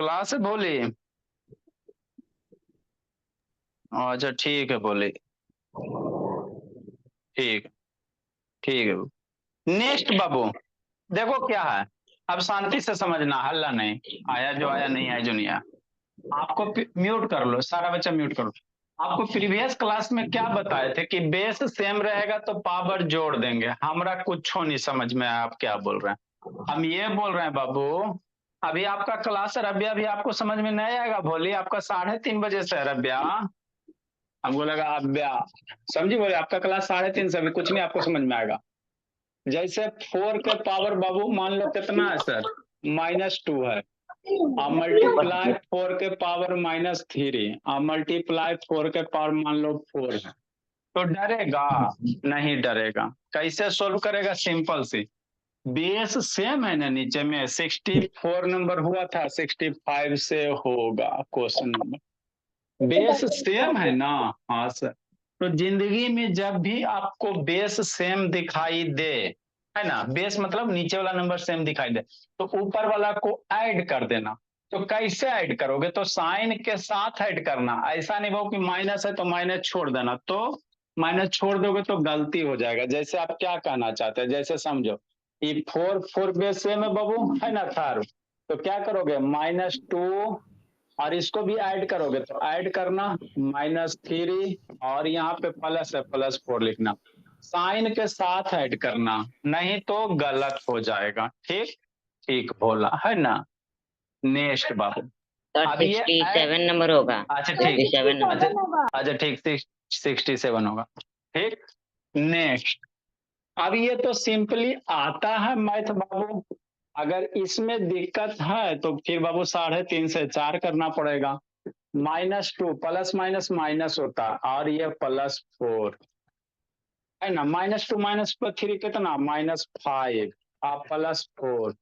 Class है बोली। अच्छा ठीक है बोली। ठीक। ठीक है। नेक्स्ट बाबू। देखो क्या है। अब शांति से समझना, हल्ला नहीं। आया जो आया, नहीं आया जो नहीं आया। आपको म्यूट कर लो, सारा बच्चा म्यूट करो। आपको प्रीवियस क्लास में क्या बताए थे कि बेस सेम रहेगा तो पावर जोड़ देंगे। हमरा कुछ नहीं समझ में आया आप क्या बोल रहे हैं। हम ये बोल रहे हैं बाबू, अभी आपका क्लास है रबिया, भी आपको समझ में नहीं आएगा। बोलिए, आपका 3:30 बजे से है रबिया। हमको लगा आप समझी, बोले आपका क्लास 3:30 से, अभी कुछ नहीं आपको समझ में आएगा। जैसे 4 के पावर बाबू मान लो कितना है सर, -2 है। अब मल्टीप्लाई 4 के पावर -3, अब मल्टीप्लाई 4 के पावर मान लो 4 है। तो डरेगा नहीं? डरेगा। कैसे सोल्व करेगा? सिंपल सी, बेस सेम है ना नीचे में। 64 नंबर हुआ था, 65 से होगा क्वेश्चन नंबर। बेस सेम है ना? हाँ सर। तो जिंदगी में जब भी आपको बेस सेम दिखाई दे, है ना, बेस मतलब नीचे वाला नंबर सेम दिखाई दे, तो ऊपर वाला को ऐड कर देना। तो कैसे ऐड करोगे? तो साइन के साथ ऐड करना। ऐसा नहीं हो कि माइनस है तो माइनस छोड़ देना, तो माइनस छोड़ दोगे तो गलती हो जाएगा। जैसे आप क्या कहना चाहते हैं, जैसे समझो, ये 4 बेस सेम है बाबू, है ना थारू। तो क्या करोगे, -2, और इसको भी ऐड करोगे तो ऐड करना -3, और यहाँ पे प्लस है, +4 लिखना। साइन के साथ ऐड करना, नहीं तो गलत हो जाएगा। ठीक। ठीक बोला है ना? नेक्स्ट बाबू। सर अब ये 67 नंबर होगा। अच्छा ठीक। 67 नंबर। अच्छा ठीक, 67 होगा। ठीक। नेक्स्ट। अब ये तो सिंपली आता है मैथ बाबू। अगर इसमें दिक्कत है तो फिर बाबू 3:30 से 4 करना पड़ेगा। -2 प्लस माइनस माइनस होता, और ये +4 है ना। -2 -3 कितना, -5, और +4,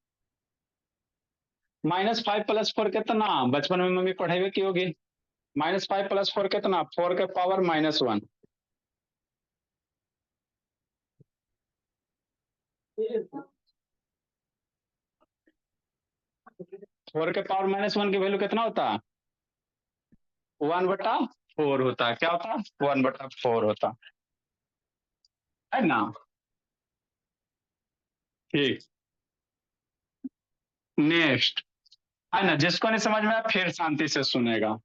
-5 +4 कितना, बचपन में मम्मी पढ़ाई की होगी। -5 +4 कितना, 4 के पावर -1। 4 के पावर -1 की वैल्यू कितना होता है? 1/4 होता है। क्या होता है? 1/4 होता है ना। ठीक। नेक्स्ट। है ना, जिसको नहीं समझ में आया फिर शांति से सुनेगा।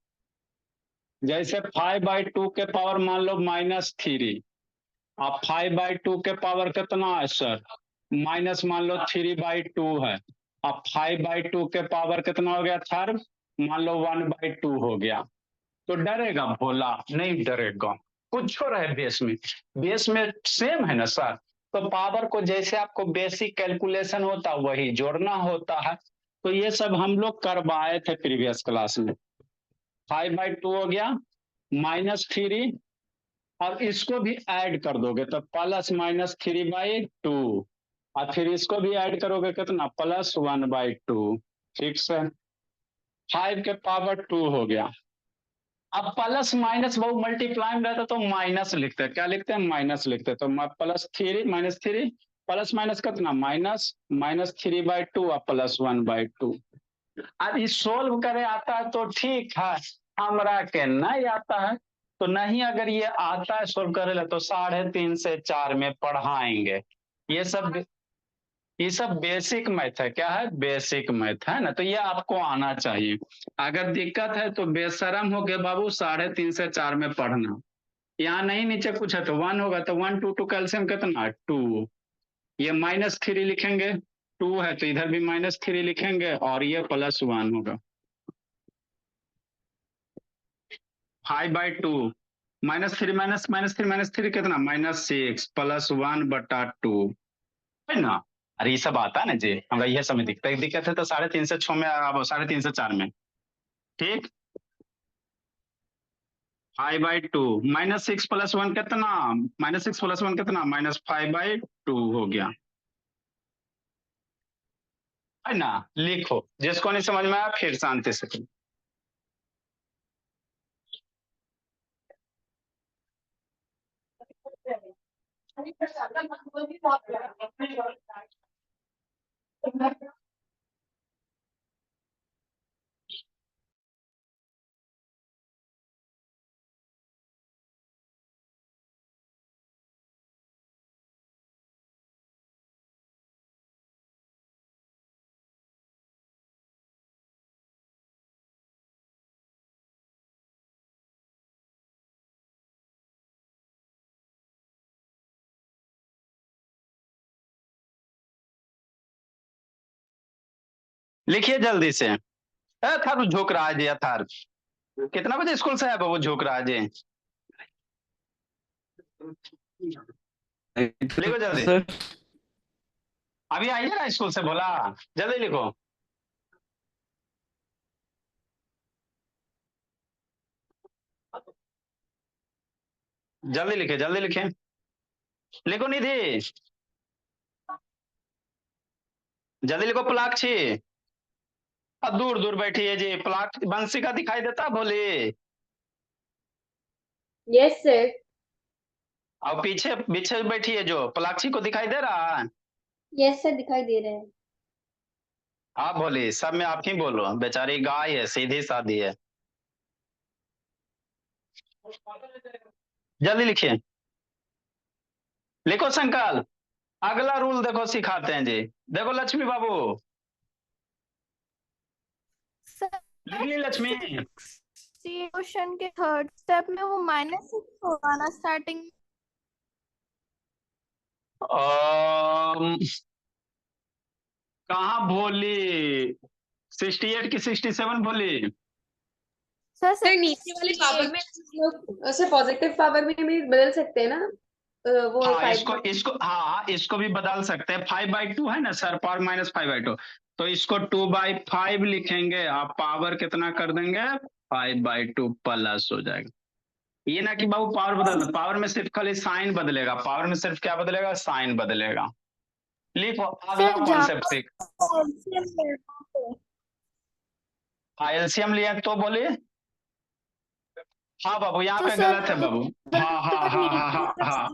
जैसे 5/2 के पावर मान लो -3, अब 5/2 के पावर कितना है सर, माइनस मान लो 3/2 है। अब 5/2 के पावर कितना हो गया सर, मान लो 1/2 हो गया। तो डरेगा भोला? नहीं डरेगा। कुछ हो रहा है बेस में, बेस में सेम है ना सर। तो पावर को जैसे आपको बेसिक कैलकुलेशन होता वही जोड़ना होता है। तो ये सब हम लोग करवाए थे प्रीवियस क्लास में। 5/2 हो गया, -3, और इसको भी ऐड कर दोगे तो +-3/2, और फिर इसको भी ऐड करोगे कितना, +1/2। ठीक से 5 के पावर 2 हो गया। अब प्लस माइनस बहु मल्टीप्लाई में रहता तो माइनस लिखते, क्या लिखते हैं, माइनस लिखते। तो +3 -3, प्लस माइनस कितना, -3/2 और +1/2। अब इस सोल्व करे आता है तो ठीक है, हमरा के नहीं आता है तो नहीं। अगर ये आता है सोल्व करे तो 3:30 से 4 में पढ़ाएंगे। ये सब बेसिक मैथ है। क्या है? बेसिक मैथ है ना। तो ये आपको आना चाहिए। अगर दिक्कत है तो बेशरम हो के बाबू 3:30 से 4 में पढ़ना। यहाँ नहीं नीचे कुछ है तो 1 होगा, तो 1 2 2 कैल्सियम कितना, 2। ये -3 लिखेंगे, 2 है तो इधर भी -3 लिखेंगे, और ये +1 होगा। 5/2 -3 -3 कितना, -6, +1/2 है ना। अरे ये सब आता है ना जी, हमरा यह समय दिक्कत है तो 3:30 से 6 में, अब 3:30 से 4 में। ठीक। 5/2 -6 +1 कितना, -6 +1 कितना, -5/2 हो गया, है ना। लिखो, जिसको नहीं समझ में आया फिर शांति से करो। लिखिए जल्दी से। अथर्व झोंक रहा है जी, अथर्व। कितना बजे स्कूल से है वो झोंक रहा है जी? लिखो जल्दी। सर अभी आइए ना स्कूल से, बोला। जल्दी लिखो। जल्दी लिखे, जल्दी लिखे। लिखो निधि, जल्दी लिखो। पलाक्षी। अब दूर दूर बैठी है जी, पलाक बंसी का दिखाई देता बोली। Yes sir. अब पीछे पीछे बैठी है जो, पलाक्षी को दिखाई दे रहा है? यस सर, दिखाई दे रहे हैं। आप बोली, सब में आप ही बोलो, बेचारी गाय है, सीधी सादी है। जल्दी लिखिए। लिखो संकल्प। अगला रूल देखो सिखाते हैं जी। देखो लक्ष्मी बाबू, सर लिख ली लक्ष्मी? क्वेश्चन के थर्ड स्टेप में वो -6 होगा ना स्टार्टिंग? अम, कहाँ बोली? 68 की 67 बोली? सर सर नीचे वाले पावर में लोग सर पॉजिटिव पावर में भी बदल सकते हैं ना। वो हाँ, 5 इसको इसको हाँ, इसको भी बदल सकते हैं। 5/2 है ना सर, पावर -5/2। तो इसको 2/5 लिखेंगे, आप पावर कितना कर देंगे? 5/2 प्लस हो जाएगा। ये ना कि बाबू पावर बदल, पावर में सिर्फ खाली साइन बदलेगा, पावर में सिर्फ क्या बदलेगा? साइन बदलेगा। लिखो अगला सर जहाँ कॉन्सेप्ट सीख। कैल्शियम लेना है। एलसीएम लिया तो बोले? हाँ बाबू, यहाँ तो पे सर गलत है बाबू। हाँ हाँ हाँ हाँ हाँ हाँ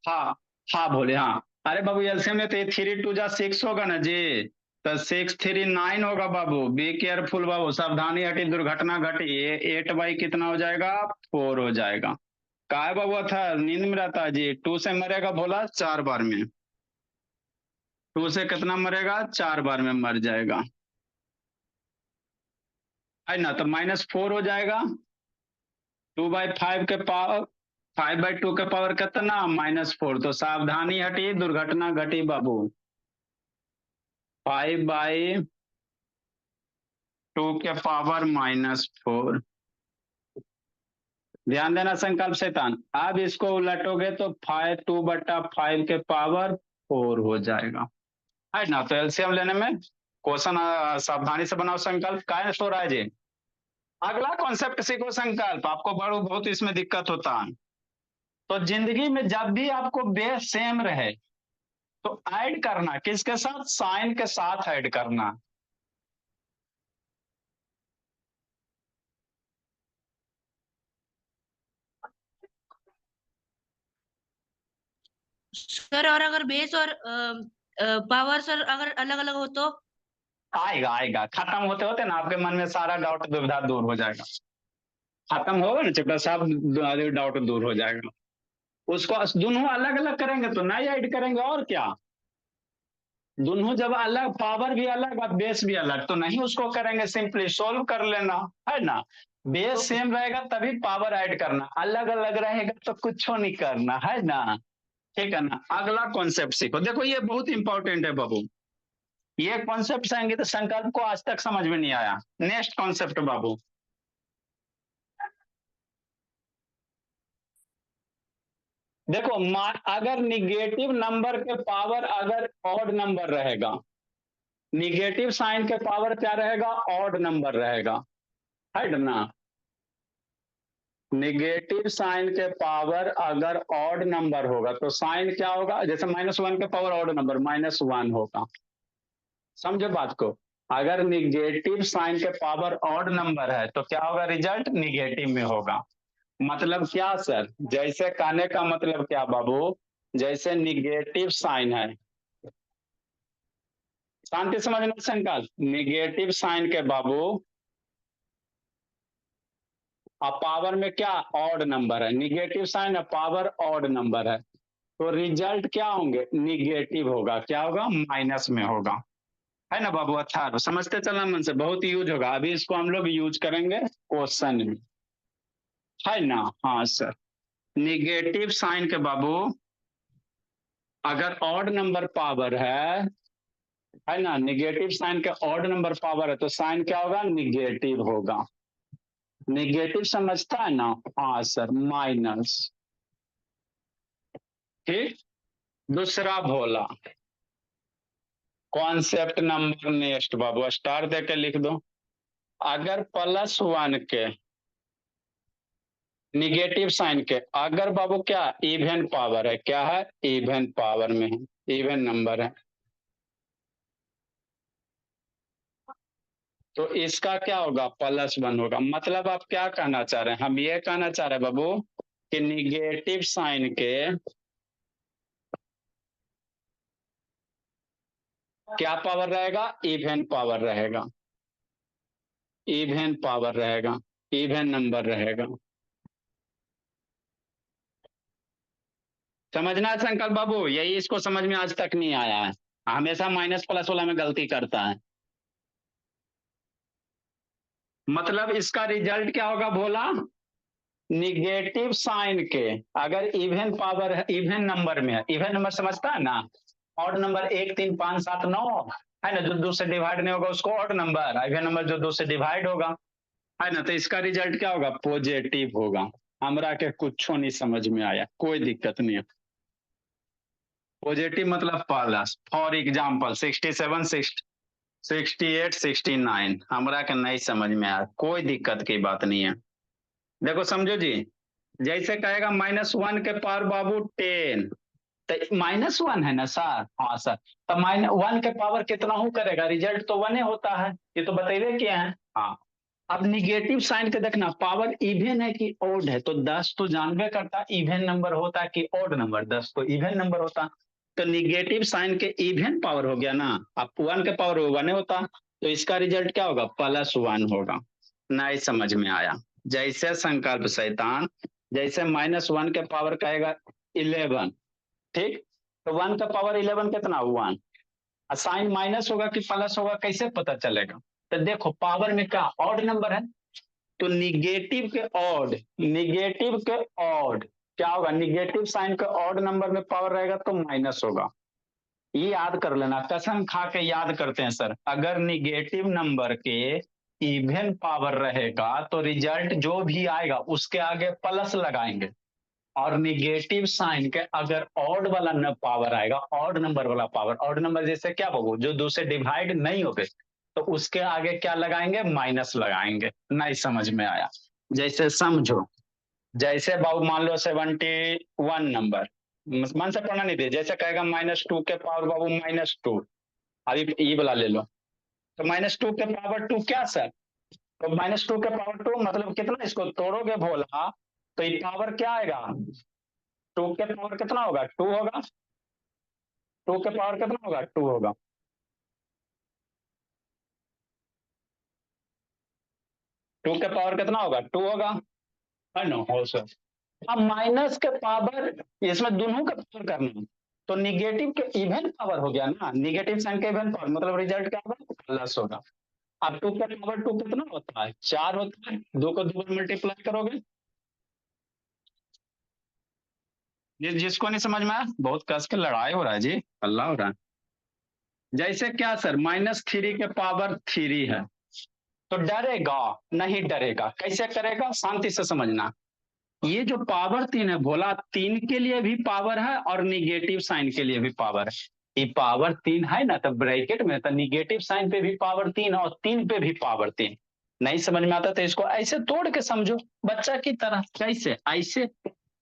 हाँ हाँ बोले हाँ। अरे बाबू एलसीएम में तो 3 2 जा 6 होगा ना जी। तो 6 3 9 होगा बाबू। बी केयरफुल बाबू, सावधानी हटी, दुर्घटना घटी। 8 बाई कितना हो जाएगा? 4 हो जाएगा। का है बाबू? था नींद में रहता है जी। 2 से मरेगा भोला 4 बार में। 2 से कितना मरेगा? 4 बार में मर जाएगा, है ना? तो -4 हो जाएगा। 2/5 के पावर, 5/2 के पावर कितना? -4। तो सावधानी हटी, दुर्घटना घटी बाबू। 5/2 के पावर -4। ध्यान देना संकल्प शैतान। अब इसको उलटोगे तो 2/5 के पावर 4 हो जाएगा, है ना? तो एलसीएम लेने में क्वेश्चन सावधानी से बनाओ। संकल्प काय सो रहा है जी। अगला कॉन्सेप्ट सीखो संकल्प। आपको बड़ो बहुत इसमें दिक्कत होता है। तो जिंदगी में जब भी आपको बेस सेम रहे तो ऐड करना किसके साथ? साइन के साथ ऐड करना। सर और अगर बेस और पावर सर अगर अलग अलग हो तो? आएगा आएगा, खत्म होते होते ना आपके मन में सारा डाउट दुविधा दूर हो जाएगा। खत्म होगा ना चैप्टर, सब डाउट दूर हो जाएगा। उसको दोनों अलग अलग करेंगे तो नहीं ऐड करेंगे, और क्या। दोनों जब अलग, पावर भी अलग और बेस भी अलग, तो नहीं उसको करेंगे, सिंपली सोल्व कर लेना, है ना? बेस सेम रहेगा तभी पावर ऐड करना, अलग अलग रहेगा तो कुछ नहीं करना, है ना? ठीक है ना? अगला कॉन्सेप्ट सीखो। देखो ये बहुत इंपॉर्टेंट है बाबू। ये कॉन्सेप्ट आएंगे तो संकल्प को आज तक समझ में नहीं आया। नेक्स्ट कॉन्सेप्ट बाबू। देखो अगर निगेटिव नंबर के पावर अगर ऑड नंबर रहेगा, निगेटिव साइन के पावर क्या रहेगा? ऑड नंबर रहेगा, है ना? निगेटिव साइन के पावर अगर ऑड नंबर होगा तो साइन क्या होगा? जैसे -1 के पावर ऑड नंबर -1 होगा। समझो बात को। अगर निगेटिव साइन के पावर ऑड नंबर है तो क्या होगा? रिजल्ट निगेटिव में होगा। मतलब क्या सर? जैसे कहने का मतलब क्या बाबू? जैसे निगेटिव साइन है, शांति समझना संकल्प। निगेटिव साइन के बाबू अब पावर में क्या? ऑड नंबर है। निगेटिव साइन है, पावर ऑड नंबर है, तो रिजल्ट क्या होंगे? निगेटिव होगा। क्या होगा? माइनस में होगा, है ना बाबू? अच्छा समझते चलना मन से, बहुत यूज होगा। अभी इसको हम लोग यूज करेंगे क्वेश्चन में, है ना? हाँ सर। निगेटिव साइन के बाबू अगर ऑड नंबर पावर है है ना, निगेटिव साइन के ऑड नंबर पावर है तो साइन क्या होगा, निगेटिव होगा। निगेटिव समझता है ना, हाँ सर, माइनस। ठीक, दूसरा भोला कॉन्सेप्ट नंबर नेक्स्ट बाबू, स्टार दे के लिख दो। अगर +1 के निगेटिव साइन के अगर बाबू क्या इवन पावर है, क्या है, इवन पावर में है, इवन नंबर है, तो इसका क्या होगा, +1 होगा। मतलब आप क्या कहना चाह रहे हैं, हम ये कहना चाह रहे हैं बाबू कि निगेटिव साइन के क्या पावर रहेगा, इवन पावर रहेगा, इवन पावर रहेगा, इवन नंबर रहेगा। समझना है संकल्प बाबू, यही इसको समझ में आज तक नहीं आया है, हमेशा माइनस प्लस वाला में गलती करता है। मतलब इसका रिजल्ट क्या होगा भोला, निगेटिव साइन के अगर इवन पावर है, इवन नंबर में है, इवन नंबर समझता है ना, ऑड नंबर 1 3 5 7 9 है ना, जो 2 से डिवाइड नहीं होगा उसको ऑड नंबर, इवन नंबर जो 2 से डिवाइड होगा, है ना, तो इसका रिजल्ट क्या होगा, पॉजिटिव होगा। हमरा के कुछ नहीं समझ में आया, कोई दिक्कत नहीं है। पॉजिटिव मतलब प्लस, फॉर एग्जाम्पल 67 68 69, हमरा के नहीं समझ में आया, कोई दिक्कत की बात नहीं है। देखो समझो जी, जैसे कहेगा -1 के पावर बाबू 10, तो -1 है ना सर, हाँ सर, तो -1 के पावर कितना हो करेगा, रिजल्ट तो 1 होता है, ये तो बतेबे किए हैं। हाँ, अब निगेटिव साइन के देखना पावर इवन है कि ओड है, तो 10 तो जानबे करता इवन नंबर होता है कि ओड नंबर, 10 तो इवन नंबर होता, तो निगेटिव साइन के इवन पावर हो गया ना, अब 1 के पावर 1 होता, तो इसका रिजल्ट क्या होगा, +1 होगा। नहीं समझ में आया, जैसे संकल्प शैतान, जैसे -1 के पावर कहेगा 11, ठीक, तो 1 का पावर 11 कितना, 1, साइन माइनस होगा कि प्लस होगा कैसे पता चलेगा, तो देखो पावर में क्या ऑड नंबर है, तो निगेटिव के ऑड, निगेटिव के ऑड क्या होगा, निगेटिव साइन के ऑड नंबर में पावर रहेगा तो माइनस होगा। ये याद कर लेना, कसम खा के याद करते हैं सर, अगर निगेटिव नंबर के इवन पावर रहेगा तो रिजल्ट जो भी आएगा उसके आगे प्लस लगाएंगे, और निगेटिव साइन के अगर ऑड वाला न पावर आएगा, ऑड नंबर वाला पावर, ऑड नंबर जैसे क्या बाबू जो 2 से डिवाइड नहीं हो गए, तो उसके आगे क्या लगाएंगे, माइनस लगाएंगे। नहीं समझ में आया, जैसे समझो, जैसे बाबू मान लो 71 नंबर, मन से पढ़ना नहीं दे, जैसे कहेगा -2 के पावर बाबू -2, अभी ये वाला ले लो, तो -2 के पावर 2 क्या सर, तो -2 के पावर 2 मतलब कितना, इसको तोड़ोगे भोला तो ये पावर क्या आएगा, 2 के पावर कितना होगा, 2 होगा, 2 के पावर कितना होगा, 2 होगा, 2 के पावर कितना होगा, 2 होगा, है ना, हो सर। अब माइनस के पावर, इसमें दोनों का पावर करना है, तो निगेटिव के इवन पावर हो गया ना, निगेटिव साइन के इवन पावर मतलब रिजल्ट क्या होगा, प्लस होगा। अब 2 के पावर 2 कितना होता है, 4 होता है, 2 को 2 मल्टीप्लाई करोगे, जिसको नहीं समझ में आया बहुत कस के लड़ाई हो रहा है जी, हल्ला हो रहा है। जैसे क्या सर, -3 के पावर 3 है, तो डरेगा नहीं, डरेगा कैसे करेगा, शांति से समझना, ये जो पावर 3 है भोला, 3 के लिए भी पावर है और निगेटिव साइन के लिए भी पावर है, ये पावर 3 है ना, तो ब्रैकेट में तो निगेटिव साइन पे भी पावर 3 और 3 पे भी पावर 3। नहीं समझ में आता तो इसको ऐसे तोड़ के समझो बच्चा की तरह, कैसे, ऐसे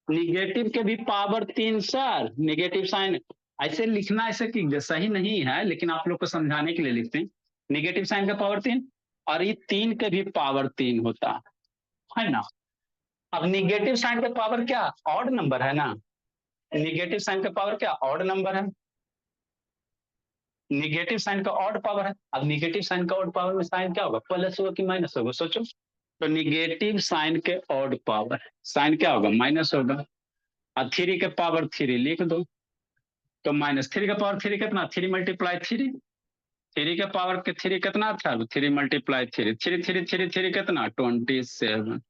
निगेटिव के भी पावर 3 सर, निगेटिव साइन ऐसे लिखना, ऐसे कि सही नहीं है लेकिन आप लोग को समझाने के लिए लिखते हैं, निगेटिव साइन का पावर 3 और ये 3 के भी पावर 3 होता है ना। अब निगेटिव साइन का पावर क्या, ऑड नंबर है ना, निगेटिव साइन का पावर क्या, ऑड नंबर है, निगेटिव साइन का ऑड पावर है, अब निगेटिव साइन का ऑड पावर में साइन क्या होगा, प्लस होगा कि माइनस होगा, सोचो, तो निगेटिव साइन के ऑड पावर साइन क्या होगा, माइनस होगा, और 3 के पावर 3 लिख दो, तो -3 का पावर 3 कितना, 3 मल्टीप्लाई 3, 3 के पावर के 3 कितना था, 3 मल्टीप्लाई 3, 3 3 3 3 कितना 27,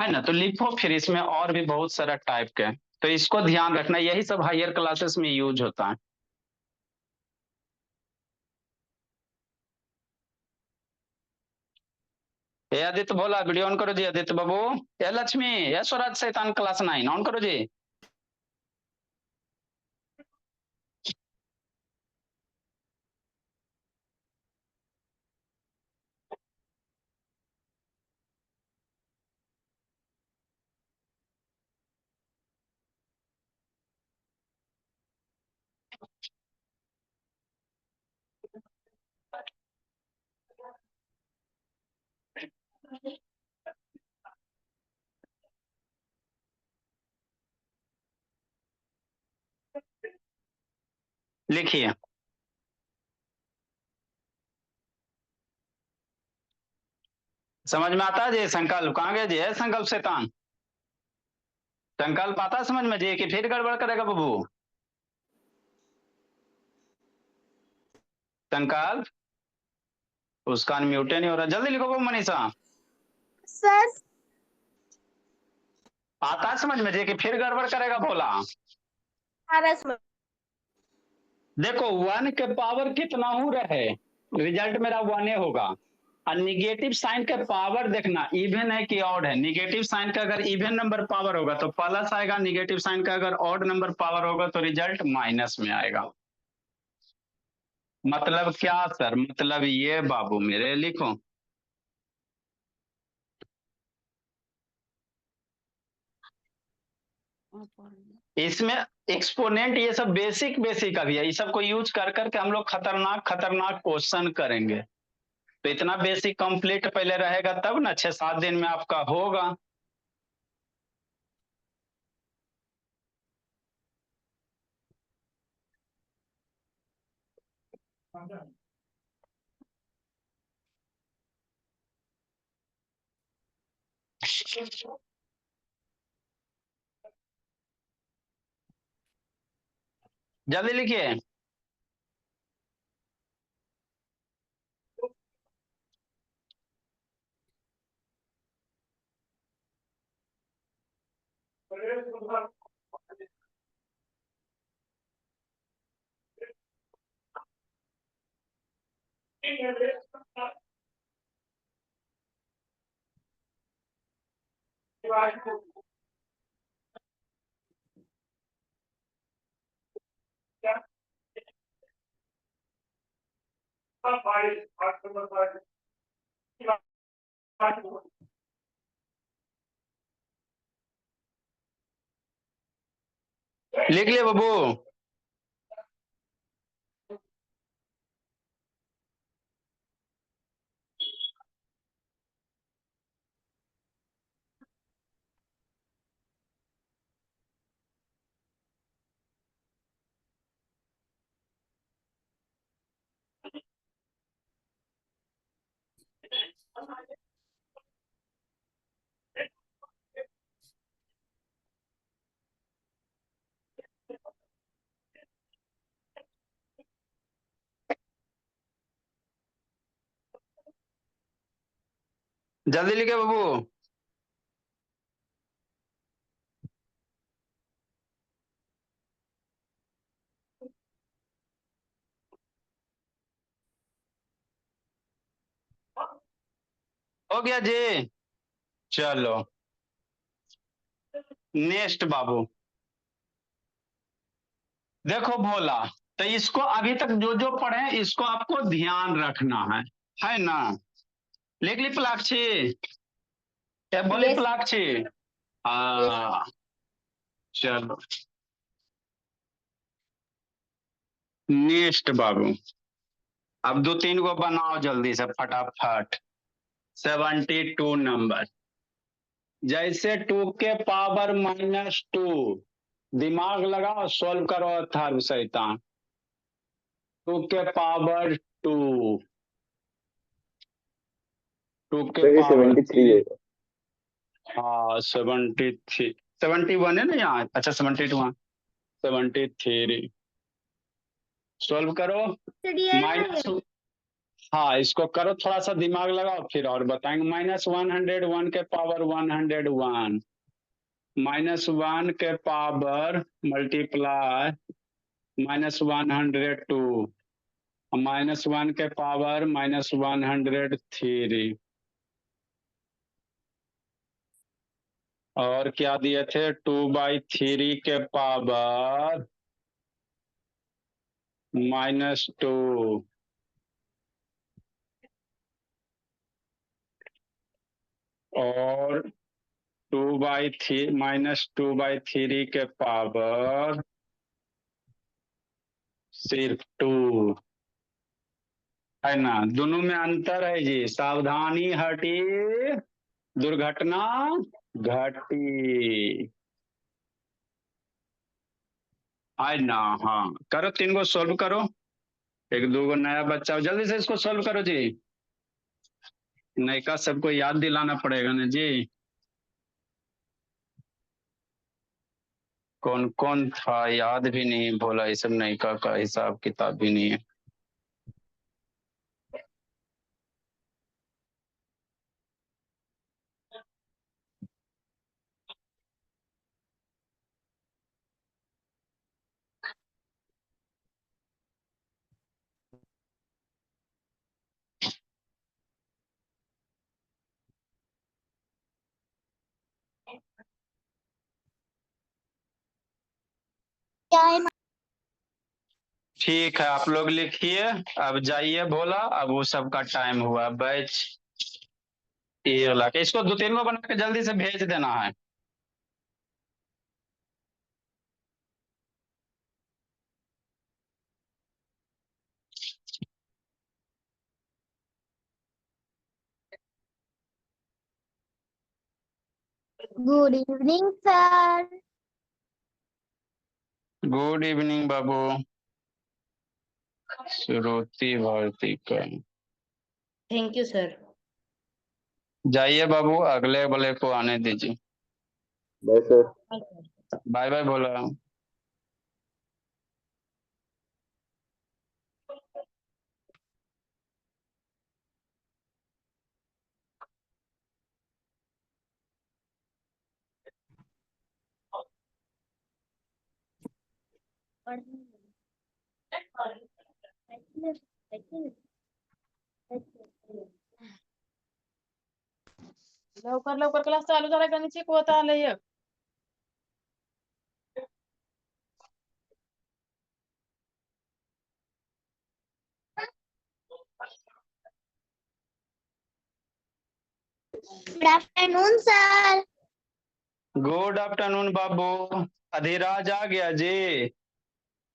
है ना, तो लिखो फिर, इसमें और भी बहुत सारा टाइप के, तो इसको ध्यान रखना, यही सब हायर क्लासेस में यूज होता है। ये आदित्य भोला वीडियो ऑन करो जी। आदित्य बाबू, ये लक्ष्मी, ये स्वराज शैतान क्लास 9 ऑन करो जी। लिखिए। समझ में आता है जी? संकल्प कहाँ गए जी? है संकल्प शैतान, संकल्प आता है समझ में जी कि फिर गड़बड़ करेगा बाबू? संकल्प, उसका अनम्यूट नहीं हो रहा, जल्दी लिखो बाबू मनीषा। सर आता है समझ में जी कि फिर गड़बड़ करेगा भोला? RS में देखो 1 के पावर कितना हो रहे, रिजल्ट मेरा 1 होगा। और निगेटिव साइन का पावर देखना इवन है कि ऑड है। निगेटिव साइन का अगर इवन नंबर पावर होगा तो प्लस आएगा, निगेटिव साइन का अगर ऑड नंबर पावर होगा तो रिजल्ट माइनस में आएगा। मतलब क्या सर? मतलब ये बाबू मेरे, लिखो। इसमें एक्सपोनेंट ये सब बेसिक बेसिक अभी है, ये सब को यूज कर करके हम लोग खतरनाक खतरनाक क्वेश्चन करेंगे। तो इतना बेसिक कंप्लीट पहले रहेगा तब ना 6-7 दिन में आपका होगा। जल्दी लिखिए। लिख लिए बाबू? जल्दी लिखे बाबू। हो गया जी? चलो नेक्स्ट बाबू। देखो भोला, तो इसको अभी तक जो जो पढ़े इसको आपको ध्यान रखना है ना? लिख ली पलाक्षी? क्या बोली Yes. पलाक्षी? हाँ चलो नेक्स्ट बाबू। अब 2-3 को बनाओ जल्दी से फटाफट। 72 नंबर। जैसे 2 के पावर -2, दिमाग लगाओ सॉल्व करो अथर्व शैतान। 2 के पावर 2, 2 के तो ये पावर 73 होगा। हाँ 73, 71 है ना यहाँ? अच्छा 72 हाँ 73। सॉल्व करो माइनस, हाँ इसको करो थोड़ा सा दिमाग लगाओ फिर और बताएंगे। -101 के पावर 101, -1 के पावर मल्टीप्लाई -102, -1 के पावर -103, और क्या दिए थे, 2/3 के पावर -2। और 2/3 के पावर सिर्फ 2 है ना। दोनों में अंतर है जी। सावधानी हटी, दुर्घटना घटी, है ना। हाँ करो, 3 को सोल्व करो। 1 2 को नया बच्चा, जल्दी से इसको सोल्व करो जी। नयका सबको याद दिलाना पड़ेगा ना जी। कौन कौन था याद भी नहीं, भोला ये सब नयका का हिसाब किताब भी नहीं है। ठीक है, आप लोग लिखिए। अब जाइए भोला, अब वो सबका टाइम हुआ बैच ये वाला के। इसको 2 3 को बना के जल्दी से भेज देना है। Good evening sir. Good evening बाबू। श्रुति भारती का। Thank you sir. जाइए बाबू, अगले वाले को आने दीजिए। Bye sir. बाय बाय बोला। लवकर लवकर क्लास चालू झाला का नाही शिकवत आलंय एक. Good afternoon sir. Good afternoon बाबू। अधिराज आ गया जी,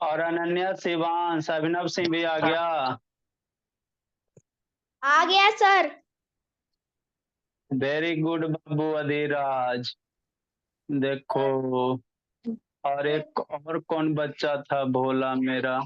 और अनन्या, शिवांश, अभिनव सिंह भी आ गया। आ गया सर। वेरी गुड बाबू अधिराज। देखो, और एक और कौन बच्चा था भोला मेरा,